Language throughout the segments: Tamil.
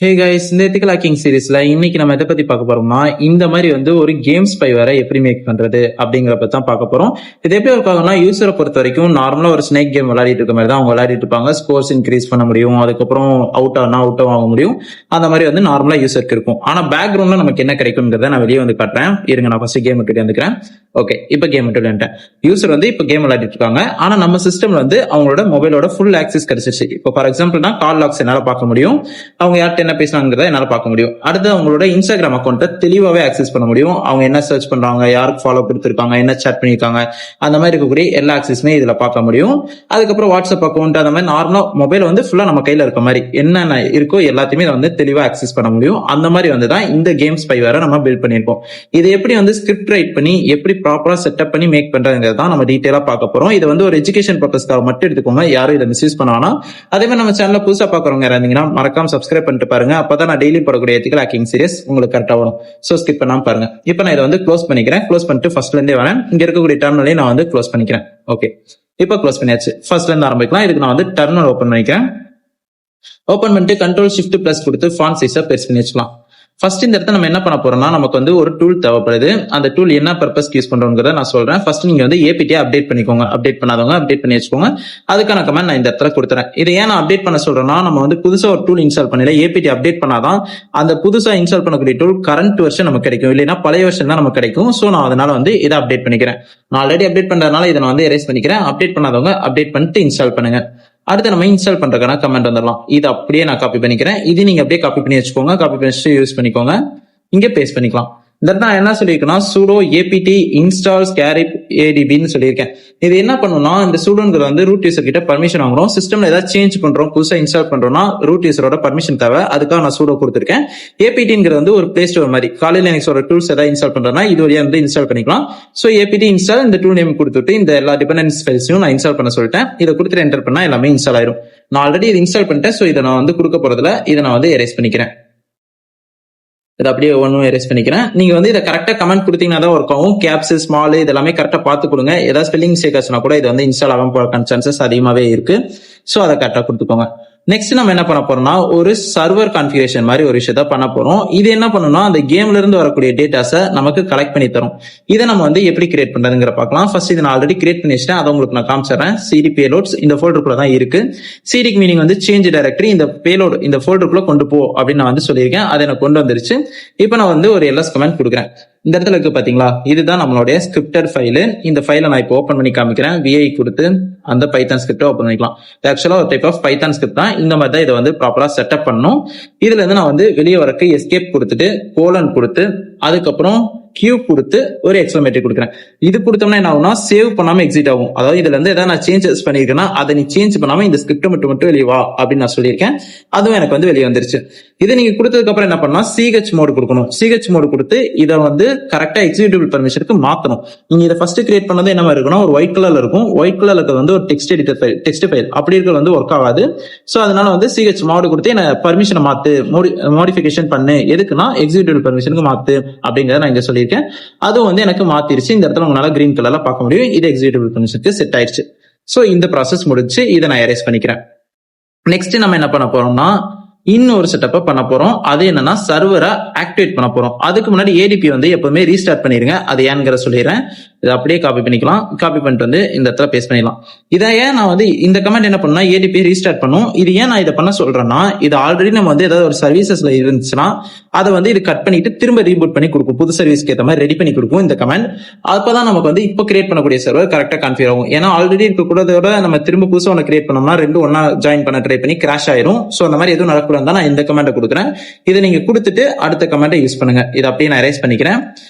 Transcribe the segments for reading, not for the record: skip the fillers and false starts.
ஹே கைஸ், இந்த எத்திக்கல் ஹேக்கிங் சீரிஸ்ல இன்னைக்கு நம்ம எதை பத்தி பார்க்க போறோம்னா, இந்த மாதிரி ஒரு கேம் ஸ்பைவேரை எப்படி மேக் பண்றது அப்படிங்கிறப்ப தான் பார்க்க போறோம். இது எப்படி ஒர்க் ஆகும்னா, யூசரை பொறுத்த வரைக்கும் நார்மலா ஒரு ஸ்னேக் கேம் விளையாடிட்டு இருக்க மாதிரி தான் அவங்க விளையாடிட்டு இருப்பாங்க. ஸ்கோர்ஸ் இன்க்ரீஸ் பண்ண முடியும், அதுக்கப்புறம் அவுட் ஆக முடியும். அந்த மாதிரி நார்மலா யூசருக்கு இருக்கும். ஆனா பேக்ரவுண்ட்ல நமக்கு என்ன கிடைக்கும்ன்றத நான் வெளியே காட்டுறேன். இருங்க, நான் ஃபர்ஸ்ட் கேம் கிட்ட வந்துக்கிறேன். ஓகே, இப்ப கேம் விட்டுட்டேன். யூசர் இப்ப கேம் விளையாடிட்டு இருக்காங்க. ஆனா நம்ம சிஸ்டம்ல அவங்களோட மொபைலோட ஃபுல் ஆக்சஸ் கிடைச்சிருச்சு. இப்போ ஃபார் எக்ஸாம்பிள்னா கால் லாக்ஸ் என்னால பார்க்க முடியும், அவங்க யார்கிட்ட என்ன பேசினாங்கிறத என்னால பார்க்க முடியும். அடுத்து அவங்களோட இன்ஸ்டாகிராம் அக்கௌண்ட்டை தெளிவாவே ஆக்சஸ் பண்ண முடியும். அவங்க என்ன சர்ச் பண்றாங்க, யாருக்கு ஃபாலோ கொடுத்துருக்காங்க, என்ன சாட் பண்ணிருக்காங்க, அந்த மாதிரி இருக்கக்கூடிய எல்லா ஆக்சஸுமே இதுல பார்க்க முடியும். அதுக்கப்புறம் வாட்ஸ்அப் அக்கௌண்ட், அந்த மாதிரி நார்மலா மொபைல் ஃபுல்லா நம்ம கையில இருக்க மாதிரி என்னென்ன இருக்கோ எல்லாத்தையுமே தெளிவா ஆக்சஸ் பண்ண முடியும். அந்த மாதிரி தான் இந்த கேம் ஸ்பைவேரை நம்ம பில்ட் பண்ணிருக்கோம். இது எப்படி ஸ்கிரிப்ட் ரைட் பண்ணி எப்படி ப்ராப்பரா செட்டப் பண்ணி மேக் பண்றதுங்கிறது தான் நம்ம டீடைலா பார்க்க போறோம். இது ஒரு எஜுகேஷன் பர்பஸ்க்காக மட்டும் எடுத்துக்கோங்க, யாரும் இதை மிஸ்யூஸ் பண்ணானா. அதே மாதிரி நம்ம சேனல்ல புதுசா பாக்குறவங்க இருந்தீங்கன்னா மறக்காம சப்ஸ்கிரைப் பண்ணிட்டு பாருங்க. அப்பதான் நான் டெய்லி போடக்கூடிய எத்திக்கல் ஹேக்கிங் சீரிஸ் உங்களுக்கு கரெக்டா வரும். சோ ஸ்கிப் பண்ணாம பாருங்க. இப்போ நான் இதை க்ளோஸ் பண்ணிக்கிறேன். க்ளோஸ் பண்ணிட்டு ஃபர்ஸ்ட்ல இருந்தே வரேன். இங்க இருக்கக்கூடிய டெர்மினலையும் நான் க்ளோஸ் பண்ணிக்கிறேன். ஓகே, இப்போ க்ளோஸ் பண்ணியாச்சு. ஃபர்ஸ்ட்ல இருந்து ஆரம்பிக்கலாம். இதுக்கு நான் டெர்மினல் ஓபன் பண்ணிக்கிறேன். ஓபன் பண்ணிட்டு Ctrl+Shift+ கொடுத்து ஃபாண்ட் சைஸை பெருசு பண்ணி வச்சுக்கலாம். ஃபர்ஸ்ட் இந்த இடத்துல நம்ம என்ன பண்ண போறோம்னா, நமக்கு ஒரு டூல் தேவைப்படுது. அந்த டூல் என்ன பர்பஸ்க்கு யூஸ் பண்றோங்கிறத நான் சொல்றேன். ஃபர்ஸ்ட் நீங்க ஏபிடி அப்டேட் பண்ணிக்கோங்க. அப்டேட் பண்ணாதவங்க அப்டேட் பண்ணி வச்சுக்கோங்க. அதுக்கான கமெண்ட் நான் இந்த இடத்துல கொடுத்துறேன். இதை ஏன் நான் அப்டேட் பண்ண சொல்றேன்னா, நம்ம புதுசா ஒரு டூல் இன்ஸ்டால் பண்ணல, ஏபிடி அப்டேட் பண்ணாதான் அந்த புதுசா இன்ஸ்டால் பண்ணக்கூடிய டூல் கரண்ட் வெர்ஷன் நமக்கு கிடைக்கும், இல்லைன்னா பழைய வெர்ஷன் தான் நமக்கு கிடைக்கும். சோ நான் அதனால இதை அப்டேட் பண்ணிக்கிறேன். நான் ஆல்ரெடி அப்டேட் பண்றதுனால இதை நான் எரேஸ் பண்ணிக்கிறேன். அப்டேட் பண்ணாதவங்க அப்டேட் பண்ணிட்டு இன்ஸ்டால் பண்ணுங்க. அடுத்து நம்ம இன்ஸ்டால் பண்றதுக்கான கமெண்ட் வந்துடலாம். இது அப்படியே நான் காப்பி பண்ணிக்கிறேன். இது நீங்க அப்படியே காப்பி பண்ணி வச்சுக்கோங்க. காப்பி பண்ணி யூஸ் பண்ணிக்கோங்க. இங்க பேஸ்ட் பண்ணிக்கலாம். இந்த நான் என்ன சொல்லியிருக்கேன்னா, sudo apt install scarif adbன்னு சொல்லியிருக்கேன். இது என்ன பண்ணும்னா, இந்த sudoங்கிறது ரூட் யூசர் கிட்ட பர்மிஷன் வாங்குறோம். சிஸ்டம்ல ஏதாவது சேஞ்ச் பண்றோம், புதுசா இன்ஸ்டால் பண்றோம்னா ரூட் யூசரோட பர்மிஷன் தேவை. அதுக்காக நான் sudo கொடுத்திருக்கேன். aptங்கிறது ஒரு பிளே ஸ்டோர் மாதிரி. காலையில எனக்கு டூல்ஸ் ஏதாவது இன்ஸ்டால் பண்றேன்னா இது வழியா இன்ஸ்டால் பண்ணிக்கலாம். சோ apt இன்ஸ்டால் இந்த டூல் நேம் கொடுத்துட்டு இந்த எல்லா டிபெண்டன்ஸ் ஃபைல்ஸையும் நான் இன்ஸ்டால் பண்ண சொல்லிட்டேன். இதை கொடுத்துட்டு என்டர் பண்ணா எல்லாமே இன்ஸ்டால் ஆயிரும். நான் ஆல்ரெடி இது இன்ஸ்டால் பண்ணிட்டேன். சோ இதை நான் கொடுக்க போறதுல இதை நான் எரேஸ் பண்ணிக்கிறேன். இதை அப்படியே ஒன்னும் எரேஸ் பண்ணிக்கிறேன். நீங்க இதை கரெக்டா கமெண்ட் கொடுத்தீங்கன்னா தான் ஒர்க் ஆகும். கேப்ஸ் ஸ்மால் இதெல்லாமே கரெக்டா பார்த்து கொடுங்க. ஏதாவது ஸ்பெல்லிங் மிஸ்டேக் ஆச்சுன்னா கூட இது இன்ஸ்டால் ஆகாம போற சான்சஸ் அதிகமாவே இருக்கு. சோ அதை கரெக்டா கொடுத்துக்கோங்க. நெக்ஸ்ட் நம்ம என்ன பண்ண போறோம்னா, ஒரு சர்வர் கான்ஃபிகரேஷன் மாதிரி ஒரு விஷயத்த பண்ண போறோம். இது என்ன பண்ணணும்னா, அந்த கேம்ல இருந்து வரக்கூடிய டேட்டாஸை நமக்கு கலெக்ட் பண்ணி தரும். இதை நம்ம எப்படி கிரியேட் பண்றதுங்கிற பார்க்கலாம். ஃபர்ஸ்ட் இதை நான் ஆல்ரெடி கிரியேட் பண்ணி வச்சிட்டேன். அதை உங்களுக்கு நான் காமிச்சிடுறேன். சிடி பேலோட்ஸ் இந்த ஃபோல்டருக்குள்ள தான் இருக்கு. சிடிக்கு மீனிங் சேஞ்ச் டைரக்டரி. இந்த பேலோட் இந்த ஃபோல்டருக்குள்ள கொண்டு போ அப்படின்னு நான் சொல்லியிருக்கேன். அதை எனக்கு கொண்டு வந்துருச்சு. இப்போ நான் ஒரு எல்எஸ் கமெண்ட் கொடுக்குறேன். இந்த இடத்துல இருக்கு பாத்தீங்களா, இதுதான் நம்மளுடைய ஸ்கிரிப்டட் ஃபைலு. இந்த ஃபைலை நான் இப்போ ஓப்பன் பண்ணி காமிக்கிறேன். விஐ கொடுத்து அந்த பைத்தான் ஸ்கிரிப்டை ஓப்பன் பண்ணிக்கலாம். ஆக்சுவலா ஒரு டைப் ஆஃப் பைத்தான் ஸ்கிரிப்ட் தான். இந்த மாதிரி தான் இதை ப்ராப்பரா செட்டப் பண்ணணும். இதுல இருந்து நான் வெளியே வரக்கு எஸ்கேப் கொடுத்துட்டு கோலன் கொடுத்து அதுக்கப்புறம் கியூ கொடுத்து ஒரு எக்ஸ்பிளமேட்டரி கொடுக்குறேன். இது கொடுத்தோம்னா என்ன ஆகும்னா, சேவ் பண்ணாம எக்ஸிட் ஆகும். அதாவது இதுல இருந்து ஏதாவது நான் சேஞ்சஸ் பண்ணிருக்கேன்னா அதை நீ சேஞ்ச் பண்ணாம இந்த ஸ்கிரிப்ட் மட்டும் வெளியே வா அப்படின்னு நான் சொல்லியிருக்கேன். அதுவும் எனக்கு வெளியே வந்துருச்சு. இதை நீங்க கொடுத்ததுக்கு அப்புறம் என்ன பண்ணா, சிஹெச் மோடு கொடுக்கணும். சிஹெச் மோடு கொடுத்து இதை கரெக்டா எக்ஸிக்யூட்டிவ் பர்மிஷனுக்கு மாத்தணும். நீங்க இதை ஃபர்ஸ்ட் கிரியேட் பண்ணது என்ன மாதிரி இருக்குன்னா, ஒரு ஒயிட் கலர்ல இருக்கும். ஒயிட் கலர்ல ஒரு text editor file, text file அப்படி இருக்கிறது ஒர்க் ஆகாது. சோ அதனால சிஹெச் மோடு கொடுத்து என்ன பர்மிஷனை மாத்து, மோடிஃபிகேஷன் பண்ணு. எதுக்குன்னா எக்ஸிக்யூட்டிவ் பர்மிஷனுக்கு மாத்து அப்படிங்கறத நான் இங்க சொல்லியிருக்கேன். அதுவும் எனக்கு மாத்திருச்சு. இந்த இடத்துல உங்களால கிரீன் கலர்ல பார்க்க முடியும். இது எக்ஸிக்யூட்டிவ் பர்மிஷனுக்கு செட் ஆயிடுச்சு. சோ இந்த ப்ராசஸ் முடிச்சு இதை நான் எரேஸ் பண்ணிக்கிறேன். நெக்ஸ்ட் நம்ம என்ன பண்ண போறோம்னா, இன்னொரு செட்டப்பை பண்ண போறோம். அது என்னன்னா, சர்வரை ஆக்டிவேட் பண்ண போறோம். அதுக்கு முன்னாடி ஏடிபி எப்பவுமே ரீஸ்டார்ட் பண்ணிருங்க. அது ஏன்ங்கிற சொல்லிடுறேன். இதை அப்படியே காப்பி பண்ணிக்கலாம். காப்பி பண்ணிட்டு இந்த இடத்துல பேஸ்ட் பண்ணிடலாம். இதை ஏன் நான் இந்த கமெண்ட் என்ன பண்ணா, ஏடிபி ரீஸ்டார்ட் பண்ணும். இது ஏன் நான் இதை பண்ண சொல்றேன்னா, இது ஆல்ரெடி நம்ம ஏதாவது ஒரு சர்வீசஸ்ல இருந்துச்சுன்னா அதை இது கட் பண்ணிட்டு திரும்ப ரீபூட் பண்ணி கொடுக்கும். புது சர்வீஸ்க்கு ஏற்ற மாதிரி ரெடி பண்ணி கொடுக்கும் இந்த கமெண்ட். அப்பதான் நமக்கு இப்போ கிரியேட் பண்ணக்கூடிய சர்வர் கரெக்டா கான்ஃபிகர் ஆகும். ஏன்னா ஆல்ரெடி இருக்கக்கூடாதோட நம்ம திரும்ப புதுசா ஒன்று கிரியேட் பண்ணோம்னா ரெண்டு ஒன்னா ஜாயின் பண்ண ட்ரை பண்ணி கிராஷ் ஆயிரும். சோ அந்த மாதிரி எதுவும் நடக்கூடாது தான் நான் இந்த கமெண்ட் கொடுக்குறேன். இதை நீங்க கொடுத்துட்டு அடுத்த கமெண்டை யூஸ் பண்ணுங்க. இதை அப்படியே நான் எரேஸ் பண்ணிக்கிறேன்.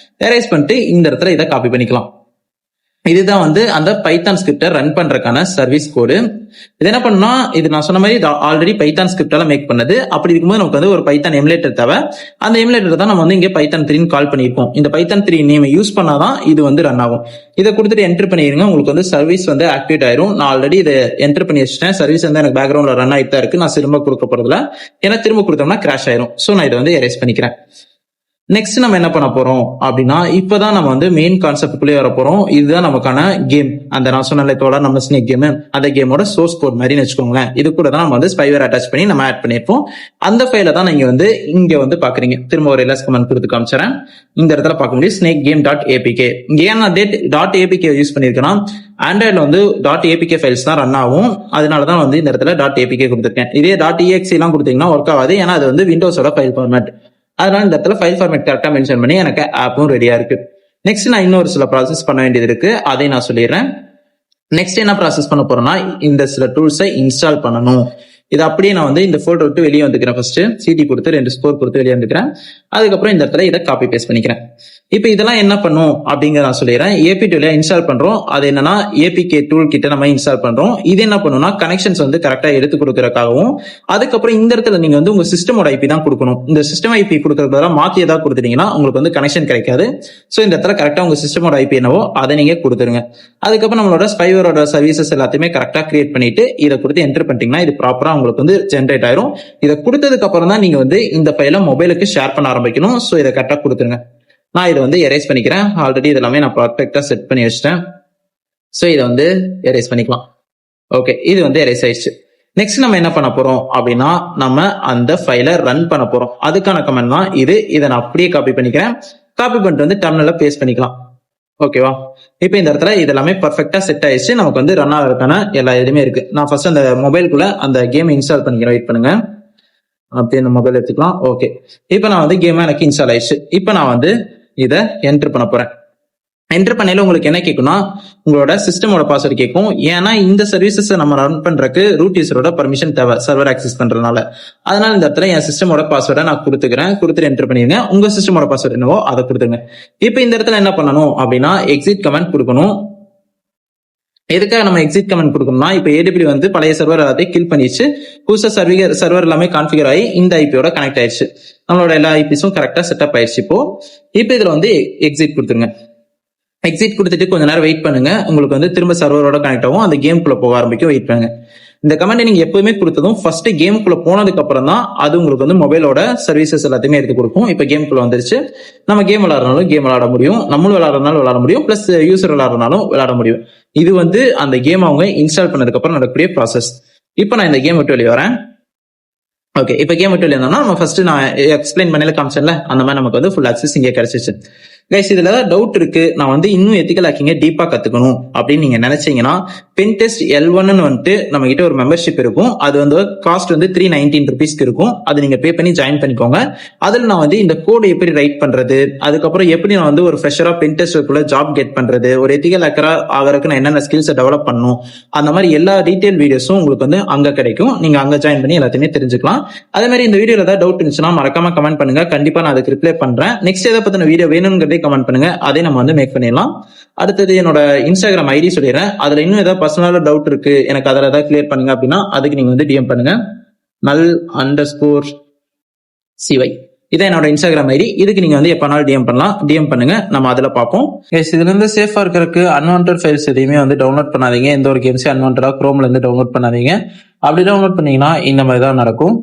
எரேஸ் பண்ணிட்டு இந்த இடத்துல இதை காப்பி பண்ணிக்கலாம். இதுதான் அந்த பைத்தான் ஸ்கிரிப்டை ரன் பண்றதுக்கான சர்வீஸ் கோடு. இது என்ன பண்ணா, இது நான் சொன்ன மாதிரி ஆல்ரெடி பைத்தான் ஸ்கிரிப்டால மேக் பண்ணது. அப்படி இருக்கும்போது நமக்கு ஒரு பைத்தான் எமுலேட்டர் தேவை. அந்த எமுலேட்டர் தான் நம்ம இங்க பைத்தான் 3 கால் பண்ணிருக்கோம். இந்த பைத்தான் 3 நேம் யூஸ் பண்ணாதான் இது ரன் ஆகும். இதை கொடுத்துட்டு என்டர் பண்ணிருங்க. உங்களுக்கு சர்வீஸ் ஆக்டிவேட் ஆயிரும். நான் ஆல்ரெடி இதை என்டர் பண்ணி வச்சிட்டேன். சர்வீஸ் எனக்கு பேக்ரவுண்ட்ல ரன் ஆயிட்டு தான் இருக்கு. நான் திரும்ப கொடுக்க போறதுல ஏன்னா திரும்ப கொடுத்தோம்னா கிராஷ் ஆயிரும். சோ நான் இதை எரேஸ் பண்ணிக்கிறேன். நெக்ஸ்ட் நம்ம என்ன பண்ண போறோம் அப்படின்னா, இப்பதான் நம்ம வந்து மெயின் கான்செப்டுக்குள்ளே வர போறோம். இதுதான் நமக்கான கேம். அந்த நான் சொன்ன தோட நம்ம ஸ்னேக் கேம், அந்த கேமோட சோர்ஸ் கோட் மாதிரி வச்சுக்கோங்களேன். இது கூட தான் நம்ம வந்து ஸ்பைவேர் அட்டாச் பண்ணி நம்ம ஆட் பண்ணிருப்போம். அந்த ஃபைல தான் நீங்க வந்து இங்க வந்து பாக்குறீங்க. திரும்ப ஒரு எல்எஸ் கமெண்ட் கொடுத்து காமிச்சறேன். இந்த இடத்துல பார்க்க முடியும் ஸ்னேக் கேம் டாட் ஏபிகே. ஏன் நான் டாட் ஏபிகே யூஸ் பண்ணிருக்கேன்னா, ஆண்ட்ராய்டில் வந்து டாட் ஏபிகே ஃபைல்ஸ் தான் ரன் ஆகும். அதனாலதான் வந்து இந்த இடத்துல டாட் ஏபிகே கொடுத்துருக்கேன். இதே டாட் இஎக்ஸி எல்லாம் கொடுத்தீங்கன்னா ஒர்க் ஆகாது. ஏன்னா அது வந்து விண்டோஸோட ஃபைல் ஃபார்மேட். அதனால இந்த இடத்துல ஃபைல் ஃபார்மேட் கரெக்டா மென்ஷன் பண்ணி எனக்கு ஆப்பும் ரெடியா இருக்கு. நெக்ஸ்ட் நான் இன்னொரு சில ப்ராசஸ் பண்ண வேண்டியது இருக்கு, அதை நான் சொல்லிடுறேன். நெக்ஸ்ட் என்ன ப்ராசஸ் பண்ண போறேன்னா, இந்த சில டூல்ஸை இன்ஸ்டால் பண்ணணும். இது அப்படியே நான் வந்து இந்த ஃபோல்டர் விட்டு வெளியே வந்துக்கிறேன். ஃபர்ஸ்ட் சிடி கொடுத்து 2 ஸ்கோர் கொடுத்து வெளியே வந்துக்கிறேன். அதுக்கப்புறம் இந்த இடத்துல இதை காப்பி பேஸ்ட் பண்ணிக்கிறேன். இப்போ இதெல்லாம் என்ன பண்ணும் அப்படிங்கிறத நான் சொல்லிடுறேன். ஏபி டூல இன்ஸ்டால் பண்றோம். அது என்னன்னா ஏபிகே டூல் கிட்ட நம்ம இன்ஸ்டால் பண்றோம். இது என்ன பண்ணும்னா கனெக்ஷன்ஸ் வந்து கரெக்டா எடுத்து கொடுக்கறதுக்காகவும், அதுக்கப்புறம் இந்த இடத்துல நீங்க வந்து உங்க சிஸ்டமோட ஐபி தான் கொடுக்கணும். இந்த சிஸ்டம் ஐபி கொடுக்கறதுல மாத்தி ஏதாவது கொடுத்துட்டீங்கன்னா உங்களுக்கு வந்து கனெக்ஷன் கிடைக்காது. ஸோ இந்த இடத்துல கரெக்டா உங்க சிஸ்டமோட ஐபி என்னவோ அதை நீங்க கொடுத்துருங்க. அதுக்கப்புறம் நம்மளோட ஸ்பைவேரோட சர்வீசஸ் எல்லாத்தையுமே கரெக்டா கிரியேட் பண்ணிட்டு இதை கொடுத்து என்டர் பண்ணிட்டீங்கன்னா இது ப்ராப்பரா உங்களுக்கு வந்து ஜென்ரேட் ஆயிரும். இதை கொடுத்ததுக்கு அப்புறம் தான் நீங்க வந்து இந்த ஃபைலை மொபைலுக்கு ஷேர் பண்ண ஆரம்பிக்கணும். ஸோ இதை கரெக்டா கொடுத்துருங்க. நான் இதை வந்து எரேஸ் பண்ணிக்கிறேன். ஆல்ரெடி இதெல்லாமே நான் பர்ஃபெக்டா செட் பண்ணி வச்சிட்டேன். ஸோ இதை வந்து எரேஸ் பண்ணிக்கலாம். ஓகே, இது வந்து எரேஸ் ஆயிடுச்சு. நெக்ஸ்ட் நம்ம என்ன பண்ண போறோம் அப்படின்னா, நம்ம அந்த ஃபைலை ரன் பண்ண போறோம். அதுக்கான கமெண்ட் தான் இது. இதை நான் அப்படியே காப்பி பண்ணிக்கிறேன். காப்பி பண்ணிட்டு வந்து டெர்மினல்ல பேஸ்ட் பண்ணிக்கலாம். ஓகேவா? இப்போ இந்த இடத்துல இதெல்லாமே பர்ஃபெக்டா செட் ஆயிடுச்சு. நமக்கு வந்து ரன் ஆகிறதுக்கான எல்லா இதுமே இருக்கு. நான் ஃபர்ஸ்ட் அந்த மொபைலுக்குள்ள அந்த கேம் இன்ஸ்டால் பண்ணிக்கிறேன். வெயிட் பண்ணுங்க. அப்படியே இந்த மொபைல் எடுத்துக்கலாம். ஓகே, இப்போ நான் வந்து கேம் எனக்கு இன்ஸ்டால் ஆயிடுச்சு. இப்போ நான் வந்து இதை என்டர் பண்ண போறேன். என்டர் பண்ணையில உங்களுக்கு என்ன கேட்கும்னா, உங்களோட சிஸ்டமோட பாஸ்வேர்டு கேட்கும். ஏன்னா இந்த சர்வீசஸ் நம்ம ரன் பண்றதுக்கு ரூட் யூசரோட பர்மிஷன் தேவை, சர்வர் ஆக்சஸ் பண்றதுனால. அதனால இந்த இடத்துல என் சிஸ்டமோட பாஸ்வேர்டை நான் கொடுத்துக்கிறேன். கொடுத்துட்டு என்டர் பண்ணிருங்க. உங்க சிஸ்டமோட பாஸ்வேர்டு என்னவோ அதை கொடுத்துருங்க. இப்போ இந்த இடத்துல என்ன பண்ணணும் அப்படின்னா, எக்ஸிட் கமெண்ட் கொடுக்கணும். எதுக்காக நம்ம எக்ஸிட் கமெண்ட் கொடுக்கணும்னா, இப்போ ஏடபிள்யூ வந்து பழைய சர்வர் எல்லாத்தையும் கில் பண்ணிடுச்சு. புதுசா சர்வர் எல்லாமே கான்ஃபிகர் ஆகி இந்த ஐபியோட கனெக்ட் ஆயிடுச்சு. நம்மளோட எல்லா ஐபிஸும் கரெக்டா செட்டப் ஆயிடுச்சு. இப்போ இதுல வந்து எக்ஸிட் கொடுத்துருங்க. எக்ஸிட் கொடுத்துட்டு கொஞ்ச நேரம் வெயிட் பண்ணுங்க. உங்களுக்கு வந்து திரும்ப சர்வரோட கனெக்ட் ஆகும். அந்த கேம்குள்ள போக ஆரம்பிக்கும். வெயிட் பண்ணுங்க. இந்த கமெண்ட் நீங்க எப்பவுமே கொடுத்ததும் ஃபர்ஸ்ட் கேம்குள்ள போனதுக்கு அப்புறம் தான் அது உங்களுக்கு வந்து மொபைலோட சர்வீசஸ் எல்லாத்தையுமே எடுத்து கொடுக்கும். இப்போ கேம்குள்ள வந்துருச்சு. நம்ம கேம் விளையாடுறதுனாலும் கேம் விளையாட முடியும், நம்மளும் விளையாடுறதுனாலும் விளையாட முடியும், பிளஸ் யூசர் விளையாடுறதுனாலும் விளையாட முடியும். இது வந்து அந்த கேம் அவங்க இன்ஸ்டால் பண்ணதுக்கு அப்புறம் நடக்கக்கூடிய ப்ராசஸ். இப்போ நான் இந்த கேம் விட்டு வெளியே வரேன். ஓகே, இப்போ கேம் விட்டு வெளியே வந்தோம்னா நம்ம ஃபர்ஸ்ட் நான் எக்ஸ்பிளைன் பண்ணல காமிச்சேன்ல, அந்த மாதிரி நமக்கு வந்து ஃபுல் ஆக்சஸ் இங்கே கிடைச்சிச்சு. கைஸ், இதுல டவுட் இருக்கு. நான் வந்து இன்னும் எத்திக்கல் ஹேக்கிங்க டீப்பா கத்துக்கணும் அப்படின்னு நீங்க நினைச்சீங்கன்னா, பென்டெஸ்ட் L1 வந்துட்டு நம்ம கிட்ட ஒரு மெம்பர்ஷிப் இருக்கும். அது வந்து காஸ்ட் வந்து 319 ருபீஸ்க்கு இருக்கும். அது நீங்க பே பண்ணி ஜாயின் பண்ணிக்கோங்க. அதுல நான் வந்து இந்த கோடு எப்படி ரைட் பண்றது, அதுக்கப்புறம் எப்படி நான் வந்து ஒரு ஃப்ரெஷரா பென்டெஸ்டருக்குள்ள ஜாப் கெட் பண்றது, ஒரு எத்திக்கல் ஹேக்கரா ஆகிறதுக்கு நான் என்னென்ன ஸ்கில்ஸை டெவலப் பண்ணணும், அந்த மாதிரி எல்லா டீடைல் வீடியோஸும் உங்களுக்கு வந்து அங்க கிடைக்கும். நீங்க அங்க ஜாயின் பண்ணி எல்லாத்தையுமே தெரிஞ்சுக்கலாம். அதே மாதிரி இந்த வீடியோல ஏதாவது டவுட் இருந்துச்சுன்னா மறக்காம கமெண்ட் பண்ணுங்க. கண்டிப்பா நான் அதுக்கு ரிப்ளை பண்றேன். நெக்ஸ்ட் எதை பத்தின வீடியோ வேணும்ங்கிறதே கமெண்ட் பண்ணுங்க. அதை நம்ம வந்து மேக் பண்ணிடலாம். அடுத்தது என்னோட இன்ஸ்டாகிராம் ஐடி சொல்லிடுறேன். அதுல இன்னும் ஏதாவது பர்சனலா டவுட் இருக்கு, எனக்கு அதில் ஏதாவது கிளியர் பண்ணுங்க அப்படின்னா அதுக்கு நீங்க வந்து டிஎம் பண்ணுங்க. nal_cy இதான் என்னோட இன்ஸ்டாகிராம் ஐடி. இதுக்கு நீங்க வந்து எப்பனாலும் டிஎம் பண்ணலாம். டிஎம் பண்ணுங்க, நம்ம அதுல பார்ப்போம். இதுல இருந்து சேஃபா இருக்கிறதுக்கு அன்வான்ட் ஃபைல்ஸ் எதையுமே வந்து டவுன்லோட் பண்ணாதீங்க. எந்த ஒரு கேம்ஸையும் அன்வான்டா குரோம்ல இருந்து டவுன்லோட் பண்ணாதீங்க. அப்படி டவுன்லோட் பண்ணீங்கன்னா இந்த மாதிரி தான் நடக்கும்.